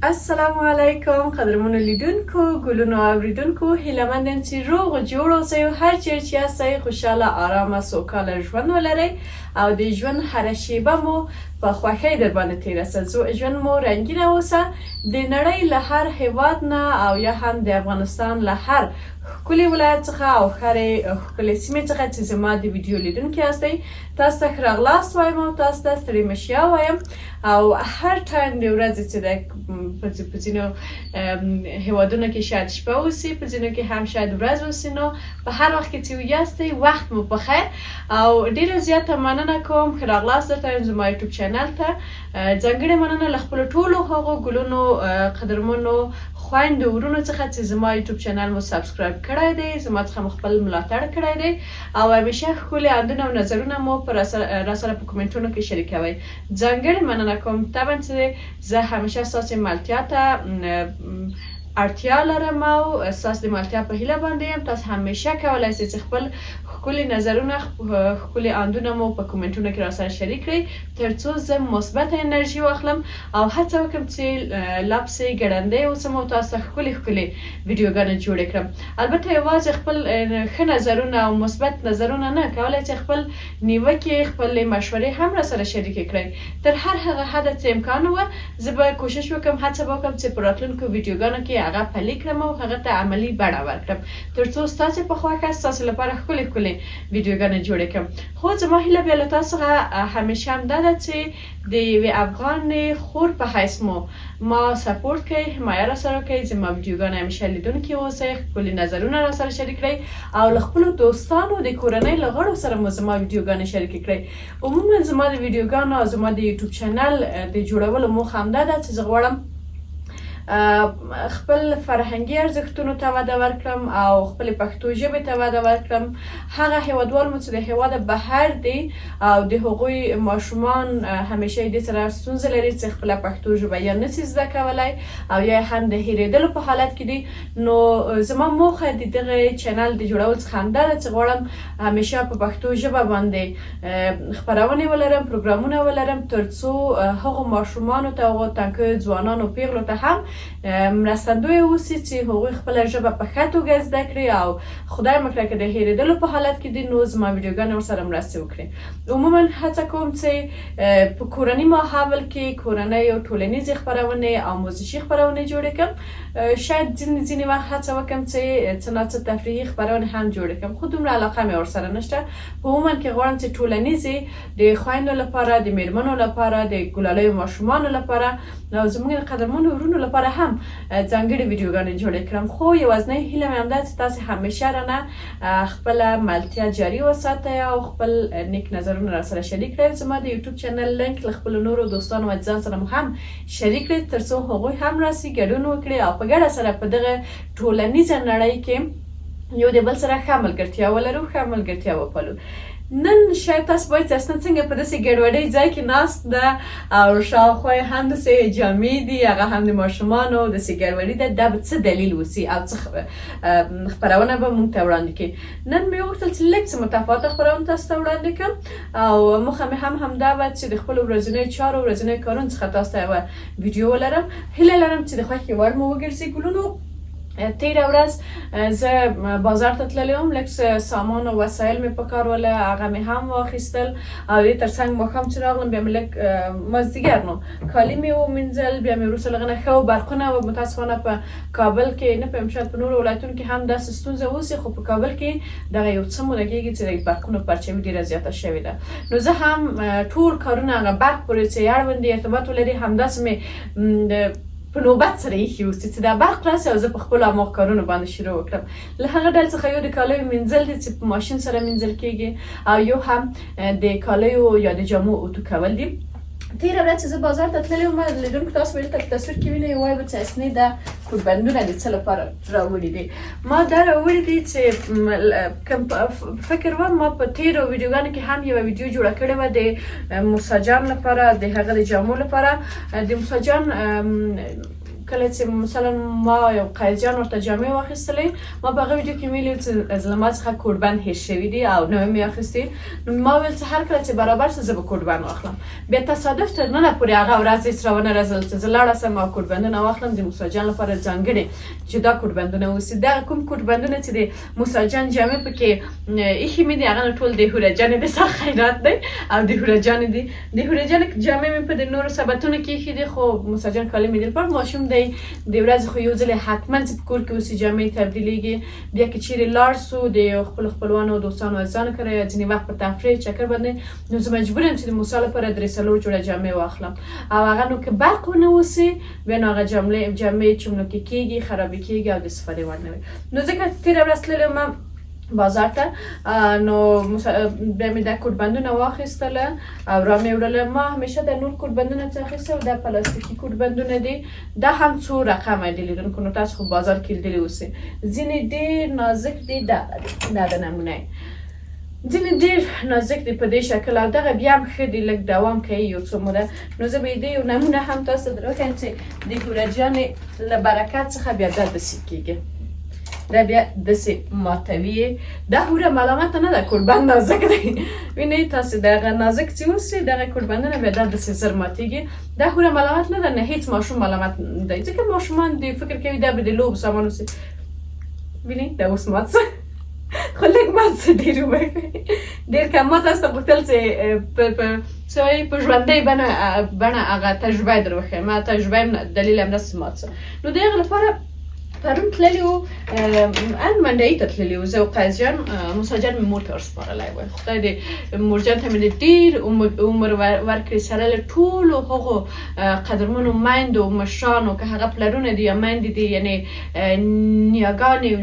السلام علیکم قدرمنو لیدونکو ګلونو اوریدونکو هیله مند یم چې روغ جوړ اوسئ او هر چیرې چې یاستئ خوشحاله آرامه سوکاله ژوند ولرئ او د ژوند هره شیبه مو په خوښۍ در باندې تېره سه ژوند مو رنګینه اوسه د نړۍ له هر هیواد نه او یا هم د افغانستان له هر ښکلي ولایت څخه او هرې ښکلې سیمې څخه چې زما د ویډیو لیدونکي یاستئ تاسو ته ښه راغلاست وایم او تاسو ته ستړي مه شئ وایم او هر ټایم د ورځې چې دی په ځینو هیوادونو کې شاید شپه اوسي په ځینو کې هم شاید ورځ اوسي نو په هر وخت کې چې یاستئ وخت مو په خیر او ډېره زیاته مننه کوم ښه راغلاست درته وایم زما یوټیوب چینل ته ځانګړې مننه له خپلو ټولو هغو ګلونو قدرمنو خویندو ورونو څخه چې زما یوټیوب چینل مو سبسکرایب کړی دی زما څخه مو خپل ملاتړ کړی دی او همیشه ښکلي اندونه او نظرونه مو راسره په کومنټونو کې شریکوئ ځانګړې مننه کوم طبعا چې زه همیشه ستاسې ملتیا ته اړتیا لرم او ستاسو د ملتیا په هیله باندې یم تاسو همیشه کولی شئ چې خپل ښکلي نظرونه ښکلي اندونه مو په کومنټونو کې راسره شریک کړئ تر څو زه مثبت انرژي واخلم او هڅه وکړم چې لا پسې ګړندی اوسم او تاسو ته ښکلي ښکلي ویډیوګانې جوړې کړم البته یوازې خپل ښه نظرونه او مثبت نظرونه نه کولی چې خپل نیوکې خپلې مشورې هم راسره شریکې کړئ تر هر هغه حده چې امکان وه زه به کوشش وکړم هڅه به وکړم چې په راتلونکو ویډیوګانو کې هغه پلي کړم او هغه ته عملي بڼه ورکړم تر څو ستاسې په خوښه ستاسې لپاره ښکلې ښکلې ویډیوګانې جوړې کړم خو زما هیله بیا له تاسو څخه همیشه همدا ده چې د یوې افغان خور په حیث مو ما سپورټ کوئ حمایه راسره کوئ زما ویډیوګانې همیشه لیدونکي اوسئ ښکلي نظرونه راسره شریک کړئ او له خپلو دوستانو د کورنۍ له غړو سره مو زما ویډیوګانې شریکې کړئ عموما زما د ویډیوګانو او زما د یوټیوب چینل د جوړولو موخه همدا ده چې زه غواړم خپل فرهنګي ارزښتونو ته وده ورکړم او خپل پښتو ژبې ته وده ورکړم هغه هیوادوال مو چې د هیواده بهر دي او د هغوی ماشومان همیشه دې سره ستونزه لري چې خپله پښتو ژبه یا نشي زده کولی او یا هم د هېرېدلو په حالت کې دي نو زما موخه د دغه چینل د جوړولو څخه همدا ده چې غواړم همیشه په پښتو ژبه باندې خپرونې ولرم پروګرامونه ولرم تر څو هغو ماشومانو ته هغو تنکیو ځوانانو پیغلو ته هم مرستندوی اوسي چې هغوی خپله ژبه په ښه توګه زده کړي او خدای مه کړه که د هېرېدلو په حالت کې دي نو زما ویډیوګانې ورسره مرستې وکړي عموما هڅه کوم چې په کورني ماحول کې کورنۍ او ټولنیزې خپرونې او موزیشي خپرونې جوړې کړم شاید ځینې وخت هڅه وکړم چې څه نه څه تفریحي خپرونې هم جوړې کړم خو دومره علاقه مې ورسره نشته په عموما کې غواړم چې ټولنیزې د خویندو لپاره د میرمنو لپاره د ګلالیو ماشومانو لپاره او زموږ د قدرمنو ورونو لپاره هم ځانګړې ویډیوګانې جوړې کړم خو یوازینۍ هیله مې همدا چې تاسې همیشه رانه خپله ملتیا جاري وساتئ او خپل نیک نظرونه راسره شریک کړئ زما د یوټیوب چینل لینک له خپلو نورو دوستانو او عزیزانو سره مو هم شریک کړئ تر څو هغوی هم راسي ګډون وکړي او په ګډه سره په دغه ټولنیزه نړۍ کې یو د بل سره ښه ملګرتیا ولرو ښه ملګرتیا وپالو نن شاید تاسو باید اصلا څنګه په داسې ګډوډۍ ځای کې ناست ده او شاوخوا یې هم داسې جامې دي هغه هم د ماشومانو داسې ګډوډي ده دا به څه دلیل اوسي او څه خپرونه به موږ ته وړاندې کړي نن مې وغوښتل چې لږ څه متفاوته خپرونه تاسو ته وړاندې کړم او موخه مې هم همدا وه چې د خپلو ورځنیو چارو ورځنیو کارونو څخه تاسو ته یوه ویډیو ولرم هیله لرم چې د خوښې وړ مو وګرځي ګلونو تیره ورځ زه بازار ته تللی وم لږ سامان او وسایل مې په کار وله هغه مې هم واخیستل او دې تر څنګ ماښام چې راغلم بیا مې لږ مازدیګر نو کالي مې ومینځل بیا مې وروسته له هغه نه ښه برقونه و متاسفانه په کابل کې نه پوهیم شاید په نورو ولایتونو کې هم داسې ستونزه اوسي خو په کابل کې دغه یو څه موده کېږي چې د برقونو پرچاوي ډېره زیاته شوې ده نو زه هم ټول کارونه هغه برق پورې چې اړوند دي ارتباط ولري همداسې مې په نوبت سره ایښي اوسي چې دا برق خلاص او زه په خپلو هماغه کارونو باندې شروع وکړم له هغه ډلې څخه یو د کالیو مینځل دي چې په ماشین سره مینځل کېږي او یو هم د کالیو یا د جامو اوتو کول دي تیره ورځ چې زه بازار ته تللی وم لیدونکو تاسو به دلته په تصویر کې وینئ وایي به چې اصلي دا کوربندونه د څه لپاره راوړي دي ما دا راوړي دي چې فکر وم ما په تیرو ویډیوګانو کې هم یوه ویډیو جوړه کړې وه د موسی جان لپاره د هغه د جامو لپاره د موسی جان کله چې مثلا ما یو قایدجان ورته جامې واخیستلې ما په هغه ویډیو کې ویلي چې له ما څخه کوډبند هېر شوي دي او نوی مې اخیستي نو ما ویل چې هر کله چې برابر شي زه به کوډبند واخلم بیا تصادف تر ننه پورې هغه ورځ هېڅ راونه رسېدل چې زه لاړه شم او کوډبندونه واخلم د موسی جان لپاره ځانګړي جدا کوډبندونه اوسي دغه کوم کوډبندونه چې د موسی جان جامې پکې ایښي مې دي هغه نه ټول د هوره جانې د سر خیرات دی او د هوره جانې دي د هوره جانې جامې مې په د نورو سبتونو کې ایښي دي خو موسی جان کالي مې د لپاره ماشوم دی د ورځې خو یو ځل حتما چې په کور کې اوسي جامې تبدیلېږي بیا که چیرې لاړ سو د خپلو خپلوانو دوستانو عزیزانو کره یا ځینې وخت په تفریح چکر باندې نو زه مجبور یم چې د موسی لپاره درې څلور جوړه جامې واخلم او هغه نو که برق ونه اوسي بیا نو هغه جامې چملکې کېږي خرابې کېږي او د استفادې وړ نه وي نو ځکه تېره ورځ تللې وم بازار ته نو بیا مې دا کوډبندونه واخیستله او را مې وړله ما همیشه د نور کوډبندونه څه اخیسته دا پلاستیکي کوډبندونه دي دا هم څو رقمه دي لیدونکو نو تاسو خو بازار کې لیدلي اوسئ ځینې ډېر نازک دي دا د نمونه ځینې ډېر نازک دي په دې شکل او دغه بیا هم ښه دي لږ دوام کوي یو څو موده نو زه به یې د یو نمونه هم تاسو ته درښیم چې د هوره جانې له برکت څخه بیا دا داسې کېږي دا بیا داسې ماتوي دا هوره ملامته نه ده کوډبند نازک دی وینئ تاسې دغه نازک چې اوسي دغه کوډبندونه بیا دا داسې زر ماتېږي دا هوره ملامت نه ده نه هېڅ ماشوم ملامت دی ځکه ماشومان د فکر کوي دا به د لوبو سامان اوسي وینئ دا اوس مات څه خو لږ مات څه ډېر وبښئ ډېر کم ما تاسو ته غوښتل چې په ژوندۍ بڼه هغه تجربه یې در وښیم تجربه یم دلیل همداسې مات څه نو د هغې لپاره پرون تللی وو ان منډیي ته تللی وو زه او قیصجان موسی جان مې مور ته ورسپارلی وی خدای دې مورجان ته مې د ډېر عمر ورکړي سره له ټولو هغو قدرمنو میندو مشرانو که هغه پلرونه دي یا میندې دي یعنې نیاګانې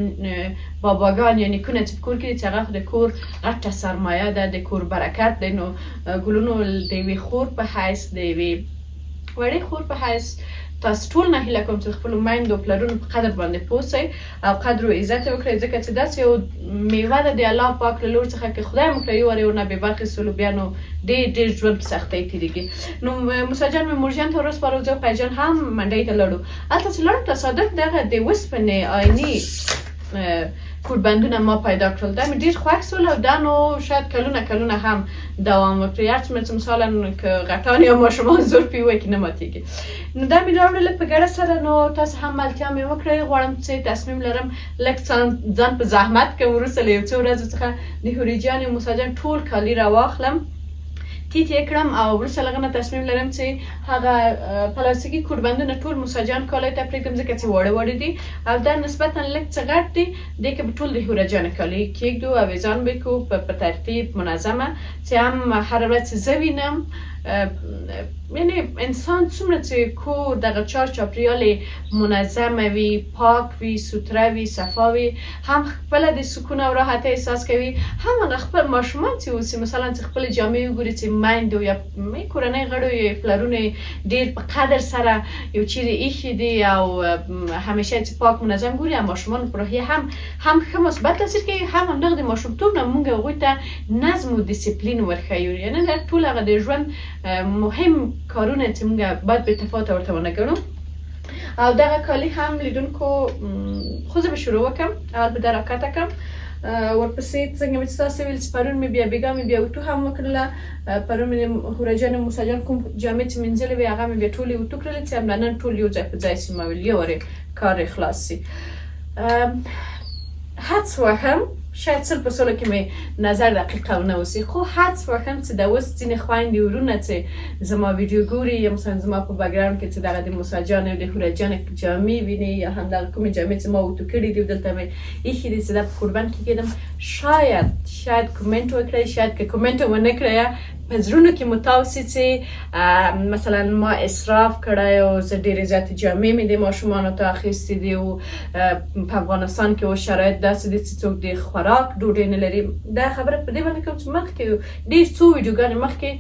باباګان یا نیکونه چې په کور کې دي چې هغه خو د کور غټه سرمایه ده د کور برکت دی نو ګلونو د یوې خور په حیث د یوې وړې خور په حیث تاسو ټول نه هیله کوم چې خپلو میندو پلرونو په قدر باندې پوه سئ او قدر و عزت یې وکړئ ځکه چې داسې یو میوه ده د الله پاک له لور څخه که خدای موږ له یو وارې ورنه بېبرخې سولو بیا نو ډېر ژوند په سختۍ تېرېږي نو موسی جان مې مورجان ته ورسپارو زه او قیصجان هم منډۍ ته لاړو هلته چې لاړو تصادف دغه د اوسپنې آیني کوډبندونه ما پیدا کړل دا مې ډېر خوښ سول او دا نو شاید کلونه هم دوام وکړي هر څومره چې مثلا که غټان یا ماشومان زور پې ووایي که نه ماتېږي نو دا مې راوړله په ګډه سره نو تاسو هم ملتیا مې وکړئ غواړم چې تصمیم لرم لږ ځان په زحمت کړم وروسته له یو څو ورځو څخه د هورې جان او موسی جان ټول کالي راواخلم تیت یې کړم او وروسته له هغه نه تصمیم لرم چې هغه پلاستیکي کوډبندونه ټول موسی جان کالیو ته پرېږدم ځکه چې واړه دي او دا نسبتا لږ څه غټ دي دې کې به ټول د هوره جان کالي کېږدو او ویزان به کړو په ترتیب منظمه چې هم هره ورځ چې زه وینم یعنی انسان څومره چې کور دغه چار چاپریال منظمه وي پاک وي سوتره وي صفا وي هم خپله د سکون او راحت احساس کوي هم هغه خپل ماشومان چې اوسي مثلا چې خپلې جامې وګوري چې میندو یا کورنۍ غړو یې پلرونه ډېر په قدر سره یو چیرې ایښي دي او همیشه چې پاک منظم ګوري او ماشومان په روحیه هم ښه مثبت تاثیر کوي هم همدغه د ماشومتوب نه موږ هغوی ته نظم و ډیسپلین ورښیو یعنې دا ټول هغه د ژوند مهم کارونه چې موږ باید به اتفاق ورته ونه ګڼو او دغه کالي هم لیدونکو خو زه به شروع وکړم اول به دا راکته کړم ورپسې څنګه مې چې تاسو ویل چې پرون مې بیا بېګا مې بیا اوتو هم وکړله پرون مې د هوره جان او موسی جان کوم جامې چې مینځلې وې هغه مې بیا ټولې اوتو کړلې چې همدا نن ټول یو ځای په ځای شي ما ویل یو وارې کار یې خلاص شي حدس وهم شاید 100% کې مې نظر دقیقه ونه اوسي خو حدس وهم چې د اوس ځینې خویندې ورونه چې زما ویډیو ګوري یا مثلا زما په بکګراوند کې چې دغه د موسی جان او د هوره جان جامې ویني یا همدغه کومې جامې چې ما اوتو کړي دي دلته مې ایښي دي چې دا په کوډبند کې کېدم شاید کومنټ وکړئ شاید که کومنټ ونه کړئ په زړونو کې مو تاسې چې مثلا ما اسراف کړی او زه ډېرې زیاتې جامې مې د ماشومانو ته اخیستې دي او په افغانستان کې اوس شرایط داسې دي چې څوک د خوراک ډوډۍ نه لري دا خبره په دې باندې کوم چې مخکې ډېر څو ویډیوګانې مخکې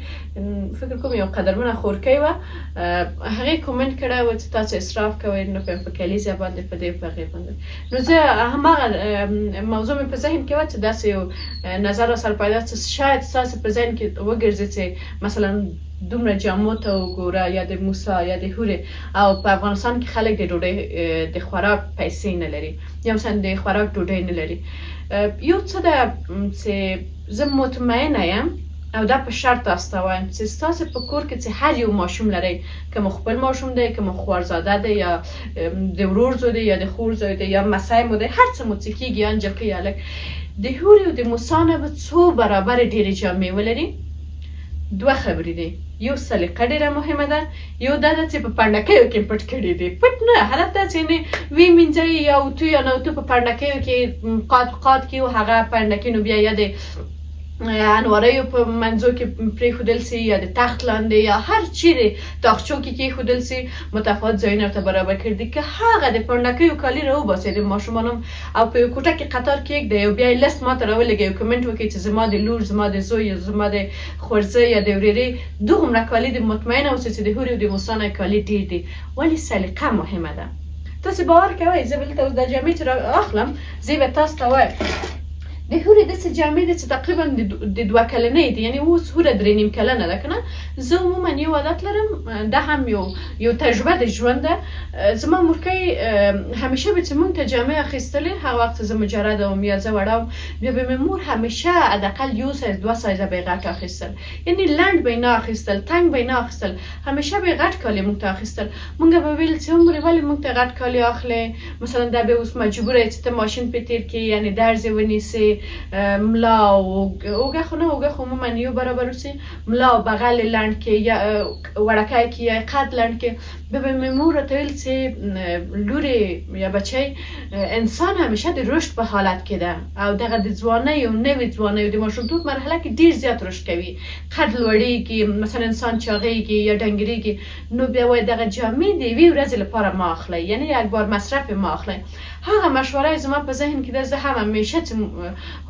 فکر کوم یو قدرمنه خورکۍ وه هغې کومنټ کړی و چې تاسو اسراف کوئ نو په کلیزه باندې په دې په هغې باندې نو زه هماغه موضوع مې په ذهن کې وه چې داسې یو نظر راسره پیدا چې شاید ستاسو په ذهن کې وګرځي چې مثلا دومره جامو ته وګوره یا د موسی یا د هورې او په افغانستان کې خلک د ډوډۍ د خوراک پیسې نه لري یا مثلا د خوراک ډوډۍ نه لري. یو څه ده چې زه مطمئنه یم او دا په شرط تاسو ته وایم چې ستاسو په کور کې چې هر یو ماشوم لرئ، که مو خپل ماشوم دی، که مو خوارزاده دی، یا د ورور زوی دی، یا د خور زوی دی، یا مسۍ مو دی، هر څه مو چې کېږي یا نجلکۍ یا هلک، د هورې او د موسی نه به څو برابره ډېرې جامې ولري. دوه خبرې دي، یو سلیقه ډېره مهمه ده، یو دا ده چې په پنډکیو کې پټ کړي دي، پټ نه هلته چې نه وی مینځئ یا اوتو یا نه اوتو په پنډکیو کې قات کې و هغه پنډکي نو بیا یا د انواریو په منځو کې پرېښودل سي یا د تخت لاندې یا هر چیرې تاقچو کې کېښودل سي، متفاوت ځایونه ورته برابر کړي دي. که هغه د پنډکیو کالي راوباسئ د ماشومانو او په یو کوټه کې قطار کېږدئ او بیا یې لست ماته راولېږئ او کمنټ وکړئ چې زما د لور، زما د زوی، زما د خورزه یا د ورېرې دومره کالي د مطمئنه اوسئ چې د هورې او د موسی نه کالي ډېر دي. ولې سلیقه مهمه ده. تاسې باور کوئ زه به دلته اوس دا جامې چې رااخلم زه به تاسو ته وایم د هورې داسې جامې دي چې تقریبا د 2 کلنۍ دي، یعنې اوس هوره 3.5 کلنه ده که نه. زه عموما یو عادت لرم، دا هم یو تجربه د ژوند ده. زما مورکۍ همیشه به چې مونږ ته جامې اخیستلې هغه وخت زه مجرده وم یا زه وړه وم، بیا به مې مور همیشه حداقل 1 سایز 2 سایزه به یې غټ اخیستل، یعنې لنډ به یې نه اخیستل، تنګ به یې نه اخیستل، همیشه به یې غټ کالي مونږ ته اخیستل. مونږ به ویل چې عمرې ولې مونږ ته غټ کالي اخلې، مثلا دا به اوس مجبوره یې چې ته ماشین پې تېر کړې، یعنې درز یې ونیسې، ملا اوږه خو نه، اوږه خو عموما یو برابر اوسي، ملا او بغل لنډ کې یا وړکی کې یا قد لنډ کې. به به مې مور راته ویل چې لورې یا بچی انسان همیشه د رشد په حالت کې ده او دغه د ځوانۍ او نوې ځوانۍ او د ماشومتوب مرحله کې ډېر زیات رشد کوي، قد لوړېږي، مثلا انسان چاغېږي یا ډنګرېږي. نو بیا وایي دغه جامې د یوې ورځې لپاره مه اخلئ، یعنې یک بار مصرف یې مه اخلئ. هغه مشوره زما په ذهن کې ده، زه هم همیشه چې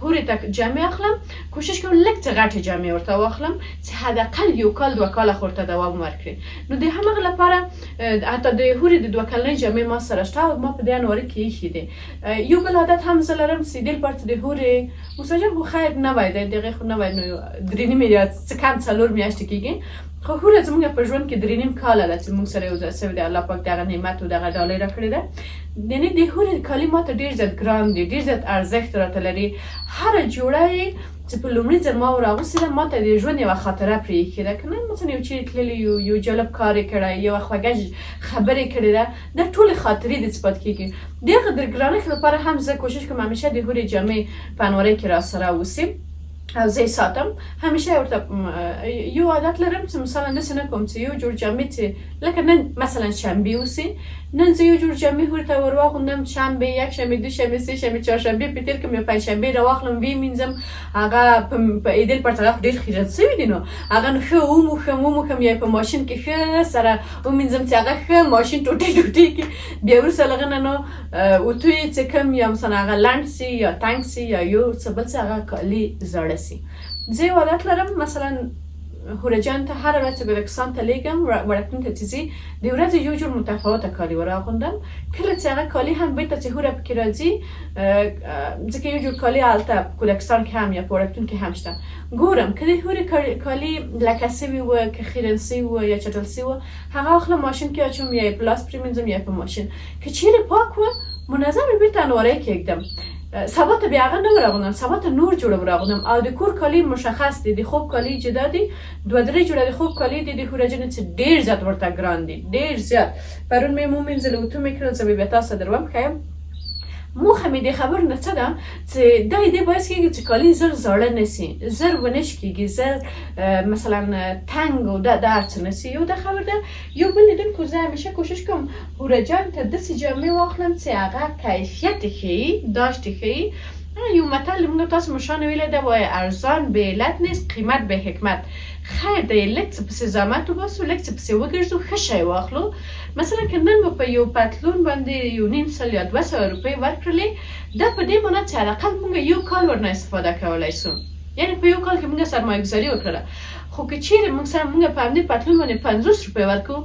هورې ته جامې اخلم کوشش کوم لږ څه غټې جامې ورته واخلم چې حداقل 1 کال 2 کاله خو ورته دوام ورکړي. نو د همغه لپاره حتی د هورې د 2 کلنۍ جامې ما سره شته او ما په دې انواري کې ایښي دي. یو بل عادت هم زه لرم چې دې لپاره د هورې مساجم خو خیر نه وای دی، دغې خو نه وای، نو 3.5 یا څه کم 4 میاشتې کېږي. خو هوره زموږ په ژوند کې 3.5 کاله ده چې موږ سره یو ځای سوي دی. الله پاک دغه نعمت او دغه ډالۍ راکړې ده. یعنې د هورې کالي ماته ډېر زیات ګران دي، ډېر زیات ارزښت راته لري. هره جوړه یې چې په لومړي ځل ما وراغوستې ده ماته د ژوند یوه خاطره پرې ایښې ده، که نه مثلا یو چیرې تللي یو جالب کار یې کړی، یوه خوږه خبرې کړې ده، دا ټولې خاطرې دې څه پاتې کېږي. د هغه د ګرانښت لپاره هم زه کوشش کوم همیشه د هورې جامې په انوارۍ کې راسره اوسي او زه یې ساتم. همیشه ورته یو عادت لرم چې مثلا داسې نه کوم چې یو جوړ جامې چې لکه نن مثلا شنبې اوسي، نن زه یو جوړ جامې هورې ته ور واغوندم، شنبې، یکشنبې، دوشنبې، سهشنبې، چهارشنبې پې تېر کړم یا پنجشنبې راواخلم ویې مینځم، هغه په عیدل پرته هغه ډېر خیرات سوي دي، نو هغه نو ښه وموښم یا په ماشین کې ښه سره ومینځم چې هغه ښه ماشین ټوټې کړي. بیا وروسته له هغه نه نو اوتو یې چې کوم یا مثلا هغه لنډ سي یا تنګ سي یا یو څه بل څه هغه کالي زاړه سي. زه یو عادت لرم مثلا هوره جان ته هر ورځ بدکستان ته لیږم وړکتون ته چې ځي د ورځې یو جور متفاوته کالي وراغوندم. کله چې هغه کالي هم بېرته چې هوره پکې راځي ځکه یو جور کالي هلته کودکستان کې هم یا په وړکتون کې هم شته، ګورم که د هورې کالي لکه سوي وه، که خیرن سوي وه یا چټل سوي وه، هغه اخلم ماشین کې اچوم یا یې په لاس پرېمینځم یا په ماشین. که چیرې پاک وه منظم یې بېرته انواری کېږدم. سبا ته بیا هغه نه وراغوندم، سبا ته نور جوړه وراغوندم. او د کور کالي مشخص دي، د خوب کالي جدا دي، 2-3 جوړه د خوب کالي دي د هوره جانې چې ډېر زیات ورته ګران دي، ډېر زیات. پرون مې ومینځل اوتو مې کړل، زه به بیا تاسو ته دروم ښیم. موخه مې د خبر نه څه ده چې دا دې باعث کېږي چې کالي زر زاړه نه سي، زر ونش کېږي، زر مثلا تنګ او دا هر څه نه سي. یو دا خبر ده. یو بل لیدونکو زه همیشه کوشش کوم هوره جان ته داسې جامې واخلم چې هغه کیفیت یې ښیي، داشت یې ښیي. یو متل موږ تاسو مشانه ویلی ده، وایي ارزان به علت نیست، قیمت به حکمت. خیر دی لږ څه پسې زحمت وباسو، لږ څه پسې وګرځو، ښه شی واخلو. مثلا که نن مو په یو پتلون باندې 1.5 یا 200 روپۍ ورکړلې، دا په دې معنی چې حداقل موږ 1 کال ورنه استفاده کولی سو، یعنې په 1 کال کې موږ سرمایه ګذاري وکړله. خو که چیرې موږ په همدې پتلون باندې 50 روپۍ ورکړو،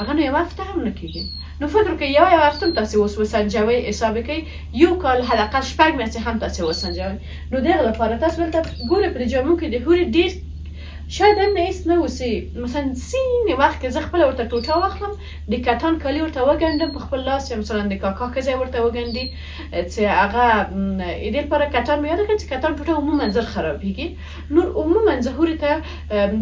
هغه نو یوه هفته هم نه کېږي. نو فکر وکړئ یوه هفته هم تاسې اوس وسنجوئ، حساب یې کوئ، 1 کال حداقل 6 میاشتې هم تاسې وسنجوئ. نو د هغه لپاره تاسو دلته ګورئ په دې جامو کې د هورې ډېر شاید هم نیست نه وسی مثلا سین وقت که زه خپل ورته ټوټه واخلم د کتان کالی ورته وګنډم په خپل لاس یا مثلا د کاکا که ځای ورته وګنډي چې هغه دې لپاره کتان مې یاد کړ چې کتان ټوټه عموما زر خرابېږي. نور عموما زه هورې ته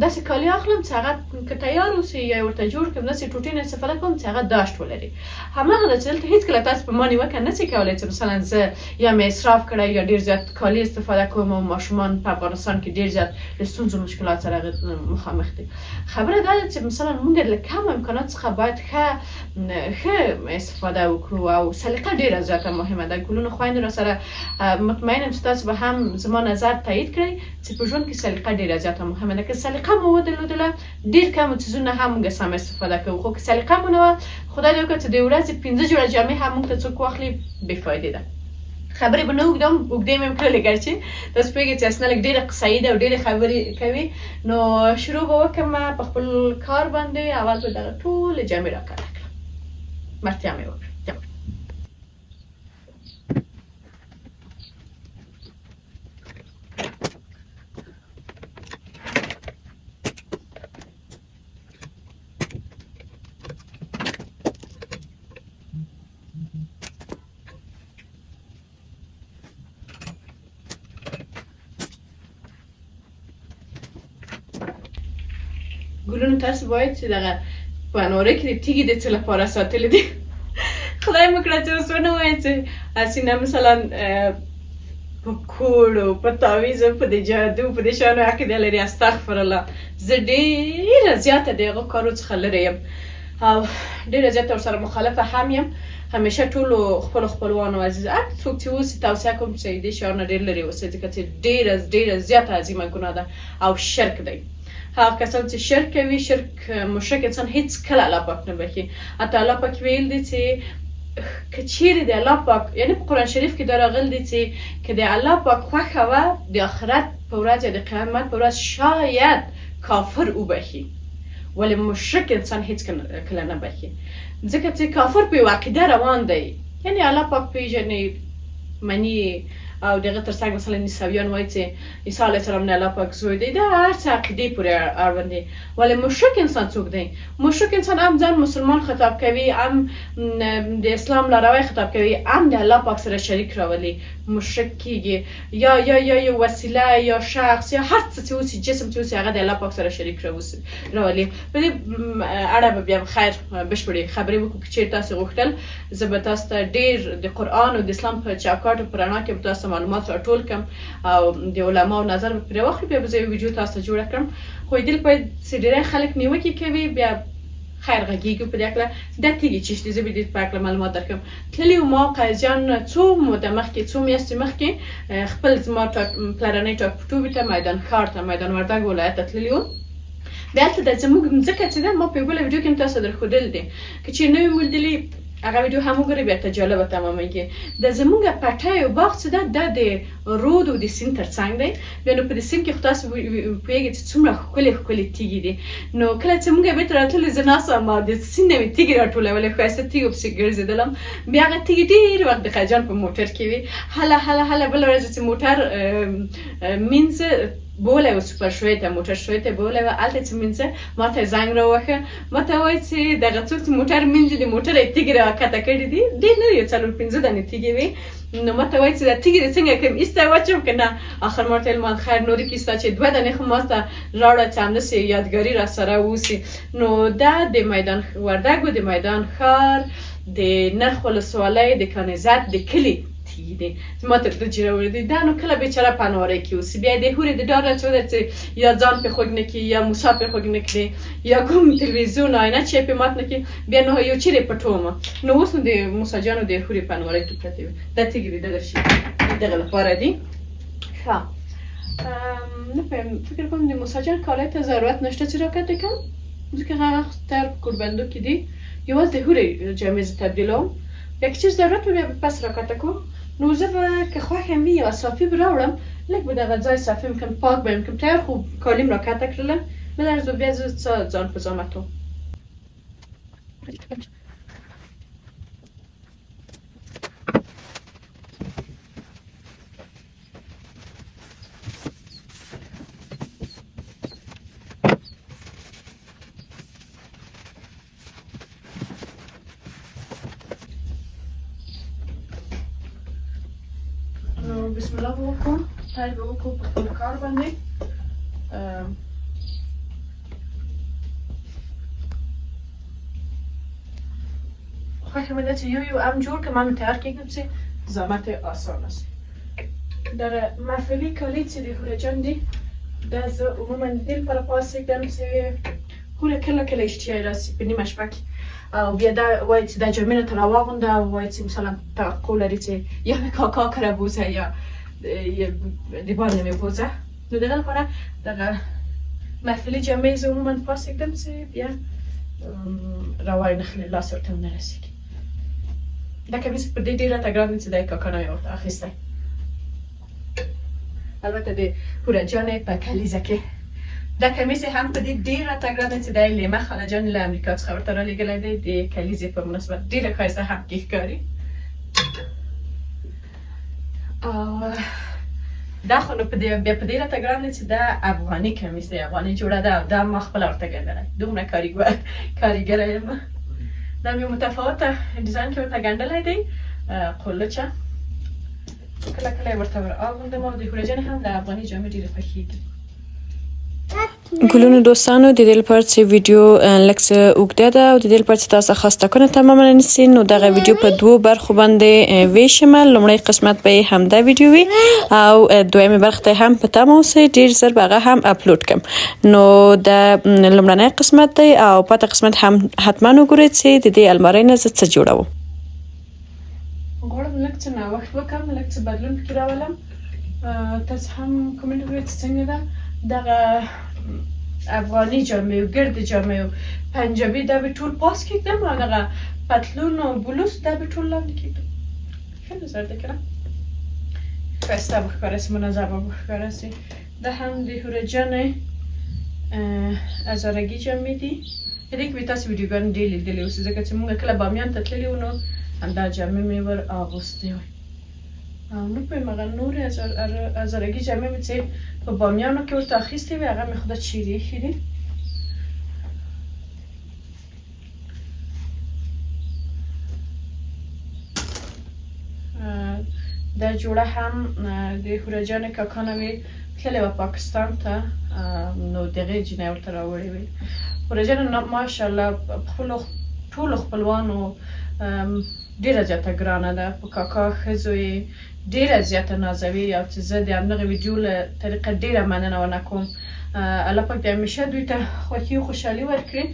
داسې کالي اخلم چې هغه که تیار اوسي یا ورته جوړ کړم داسې ټوټې نه استفاده کوم چې هغه داشت ولري. هماغه ده چې دلته هېڅکله تاسو په ما نیوکه نشئ کولی چې مثلا زه یا مې اسراف کړی یا ډېر زیات کالي استفاده کوم او ماشومان په افغانستان کې ډېر زیات له ستونزو مشکلات سره مخامخ دي. خبره دا ده چې مثلا موږ له کم امکانات څخه باید ښه استفاده وکړو او سلیقه ډېره زیاته مهمه ده. ګلونو خویندو را سره مطمئنم چې تاسو به هم زما نظر تایید کړئ چې په ژوند کې سلیقه ډېره زیاته مهمه ده. که سلیقه مو ودرلودله ډېر کم څیزونه هم موږ سم استفاده کوو، خو که سلیقه مو نه وه خدای دې وکړه چې د ورځې 15 جوړه جامې هم موږ ته څوک واخلي بېفایدې ده. خبرې به نه اوږدوم، اوږدې مې کړلې ګرچې تاسو پوهېږئ چې اسنه لږ ډېره قصایي ده او ډېرې خبرې کوي. نو شروع به وکړم په خپل کار باندې. اول به دغه ټولې جامې راکاږه کړم، مرتیا مې وکړه. ګلونو تاسو باید چې دغه په انواره کې د تیږې د څه لپاره ساتلې دي. خدای مو کړه چې اوس ونه وایي چې هسې مثلا په کوړو په تعویضو په دې جادو په دې شیانو عقیده لري. استغفرالله، زه ډېره زیاته د هغو کارو څخه لرې یم او ډېره زیاته ورسره مخالفه هم یم. همیشه ټولو خپلو خپلوانو عزیز هر څوک چې اوسي توصیه کوم چې دې شیانو ډېر لرې اوسئ، ځکه چې ډېره زیاته عظیمه ګناه ده او شرک دی. هغه کسان چې شرک کوي، مشرک انسان هیڅ کله الله پاک نه بخي. حتی الله پاک ویل دی چې که چیرې د الله پاک یعنی په قرآن شریف کې دا راغلی دی چې که د الله پاک خوښه وه د آخرت په ورځ یا د قیامت په ورځ شاید کافر وبخي، ولې مشرک انسان هیڅ کله نه بخي، ځکه چې کافر په یو عقیده روان دی. یعنی الله پاک پیژني، مني او دغه ترڅنګ مثلا عیسویان وایي چې عیسی علیه السلام نه الله پاک زوی دی. دا هر څه عقیدې پورې اړوند دي. ولې مشرک انسان څوک دی؟ مشرک انسان هم ځان مسلمان خطاب کوي، هم د اسلام لاروی خطاب کوي، هم د الله پاک سره شریک راولي. مشرک کیږي یا یو وسیله یا شخص یا هر څه چې اوسي، جسم چې اوسي، هغه د الله پاک سره شریک راولي. په دې اړه به بیا خیر بشپړې خبرې وکړو. که چېرې تاسو غوښتل زه به تاسو ته ډېر د قرآن او د اسلام په چوکاټو په رڼا کې به تاسو معلومات راټول کړم او د علماو نظر به پرې واخلو. بیا به زه یو ویډیو تاسو ته جوړه کړم. خو دې لپاره چې ډېری خلک نیوکې کوي بیا خیر غږیږي په دې هکله. دا تیږې چې شته زه به دې په هکله معلومات درکړم. تللي وو ما قاضیان څو موده مخکې، څو میاشتې مخکې خپل زما پلرنۍ ټاپوټوبي ته میدان ښار ته میدان وردګ ولایت ته تللي وو. بیا هلته د زموږ مځکه چې ده ما په یو بله ویډیو کې هم تاسو درښودل دي. که چېرې نه وي مو لیدلي هغه ویډیو هم وګورئ، بیا ته جالبه تمامېږي. د زموږ پټی او باغ چې ده دا د رود او د سیند تر څنګ دی. بیا نو په دې سیند کې خو تاسو پوهېږئ چې څومره ښکلې تیږې دي. نو کله چې موږ بېرته راتللو زه ناسته وم او د سیند نه مې تیږې راټولولې، ښایسته تیږو پسې ګرځېدلم. بیا هغه تیږې ډېر وخت د خجان په موټر کې وي. هله بله ورځ چې موټر مینځه بولی و سوپر شوی ته موټر شوی ته بولی و، هلته چې مینځه ما ته زنګ راووهه، ما ته وایي چې دغه څوک چې موټر مینځي د موټر یې تیږې راکښته کړي دي. ډېر نه وي، 4-5 دانې تیږې وي. نو ما ته وایي چې دا تیږې دې څنګه کړم، ایسته واچوم که نه؟ آخر ما ورته ویل مان خیر نورې کیسته چې 2 دانې خو ما ته راوړه چې همداسې یادګاري را سره اوسي. نو دا د میدان وردګو د میدان ښار د نرخ ولسوالۍ د کانیزت د کلي تیږې دي چې ما ته دوجې راوړې دي. دا نو کله بیچاره په انواره کې اوسي، بیا د هورې د ډار نه چې یا ځان پې خوږ نه کړي یا موسی پې خوږ نه کړي یا کوم تلویزیون آینه چې پې مات نه کړي، بیا نو یو چیرې پټومه. نو اوس نو د موسی جانو د هورې په انواره کې پرتې وي. دا تیږې دي دغه شي دغه لپاره دي. ښه نه پوهیم، فکر کوم د موسی جان کالۍ ته ضرورت نشته چې راکښته کړم، ځکه هغه تر کوربندو کې دي. یوازې د هورې جامې زه تبدیلوم. بیا که چېرې ضرورت وي بیا به پس راکښته کړو. نو زه به که خوښه مې وي یوه صافي به راوړم، لږ به دغه ځای صافي م کړم، پاک به یې کړم. تیار خو کالي م راکښته کړله، بلرزو بیا زه څه ځان په زحمتو. بسم الله به وکړو پیل به وکړو په خپل کار باندې خوښه مې ده چې یو هم جوړ کړم هم تیار کړم چې زحمت آسان است در محفلی کالی چې د هوره جان دی دا زه عموما د دې لپاره پاڅېږدم چې هوره کله کله اشتیای راسي په نیمه شپه کې او بیا دا وایي چې دا جامې نه ته راواغونده او وایي چې مثلا توقع لري چې یا به کاکا کره بوزه یا د باندې مې بوزه نو د هغه لپاره دغه محفلي جامې زه عموما پاڅېږدم چې بیا راوای نخلي لاس ورته ونه رسېږي دا کمیس په دې ډېر راته ګران دی چې دا یې کاکا نه مې ورته اخیستی البته د هوره جانې په کلیزه کې دا کمیس هم په دې ډېر راته ګران دی چې دا یې لیمه خاله جان له امریکا څخه ورته رالیږلی دی د کلیزې په مناسبت ډېره ښایسته هم کې ښکاري او دا خو نو بیا په دې راته ګران دی چې دا افغاني کمیس دی افغاني جوړه ده او دا ما خپله ورته ګنډلی دومره کاریګره یم دا مې متفاوته ډیزاین کې ورته ګنډلی دی قلچه کله کله یې ورته ور اغوندم او د هوره جانې هم د افغاني جامې ډېرې خوښېږي ګلونو دوستانو د دې لپاره چې ویډیو لږ څه اوږده ده او د دې لپاره چې تاسو خاص ټاکنه تماما نیسئ نو دغه ویډیو په دوو برخو باندې ویشمه لومړی قسمت به همدا ویډیو وي او دویمه برخه ته هم په تمه اوسئ ډېر ژر به هغه هم اپلوډ کړم نو د لومړنی قسمت دی او پاته قسمت هم حتما وګورئ چې د دې المارۍ نه زه څه جوړوم غواړم لږ څه نوښت وکړم لږ څه بدلون پکې راولم تاسو هم کومنټ وکړئ چې څنګه ده دغه افغاني جامې او ګرد جامې او پنجابي دا به ټول پاس کېږدم او دغه پتلون او بلوز دا به ټول لاندې کېږدم ښه نظر دی که نه ښایسته به ښکاره سي منظمه به ښکاره سي دا هم د هوره جانې هزارګي جامې دي په دې کې به تاسو ویډیوګانې ډېر لیدلې اوسئ ځکه چې موږ کله بامیان ته تللي وو نو همدا جامې مې ور اغوستې وې او نه پوهېږم هغه نورې هزارګي جامې مې چې په بامیانو کې ورته اخیستې وې هغه مې خو دا چیرې ایښي دي دا جوړه هم د هوره جانې کاکا نه مې تللې وه پاکستان ته نو د هغې جینۍ ورته راوړې وې هوره جانه ماشاءالله خپلو ټولو خپلوانو ډېره زیاته ګرانه ده په کاکا ښځو یې ډېره زیاته نازوي او چې زه د همدغه ویډیو له طریقه ډېره مننه ونه کوم الله پاک د همیشه دوی ته خوښي او خوشحالي ورکړي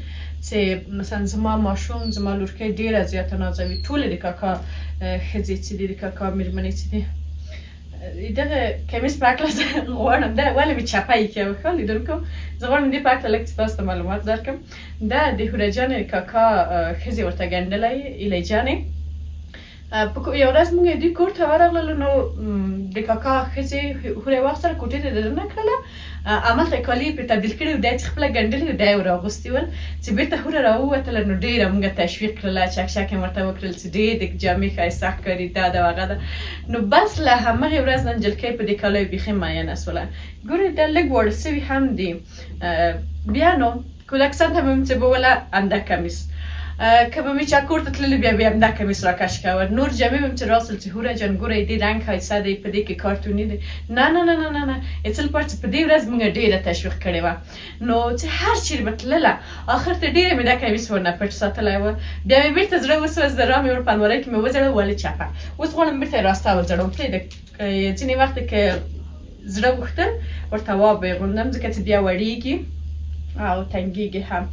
چې مثلا زما ماشوم زما لورکۍ ډېره زیاته نازوي ټولې د کاکا ښځې چې دي د کاکا مېرمنې چې دي دغه کمیس په هکله زه غواړم دا ولې مې چپه یې کړې وه ښه لیدونکو زه غواړم دې په هکله لږ څه تاسو ته معلومات درکړم دا د هوره جانې کاکا ښځې ورته ګنډلی ایلی جانې یو ورځ موږ دوی کور ته ورغللو نو د کاکا ښځې هورې وخت سره کوټې ته دننه کړله هملته یې کالي یې پرې تبدیل کړي و دا یې چې خپله ګنډلي و دا یې ور اغوستي ول چې بېرته هوره راووتله نو ډېره موږ تشویق کړله چک چک یې ورته وکړل چې ډېر د جامې ښایسته ښکاري دا ده هغه ده نو بس له همغې ورځ نه نجلکۍ په دې کالیو بیخي مینه سوله ګورئ دا لږ واړه سوي هم دي بیا نو کودکستان ته مې وڅبوله همدا کمیس که به مې چا کور ته تللي بیا به همدا کمیس راکش کوه نور جامې به مې چې راوستل چې هوره جان ګوره دې رنګ ښایسته دی په دې کې کارتوني دی نه نه نه نه نه نه څه لپاره چې په دې ورځ موږ ډېره تشویق کړې وه نو چې هر چیرې به تلله آخر ته ډېره مې دا کمیس ورنه پټ ساتلی وه بیا مې بېرته زړه وسوځېده را مې ور په المارۍ کې مې وځړه ولې چپه اوس غواړم بېرته یې راسته ورځړم پرېږده ځینې وخت که زړه غوښتل ورته وابه یې غوندم ځکه چې بیا وړېږي او تنګېږي هم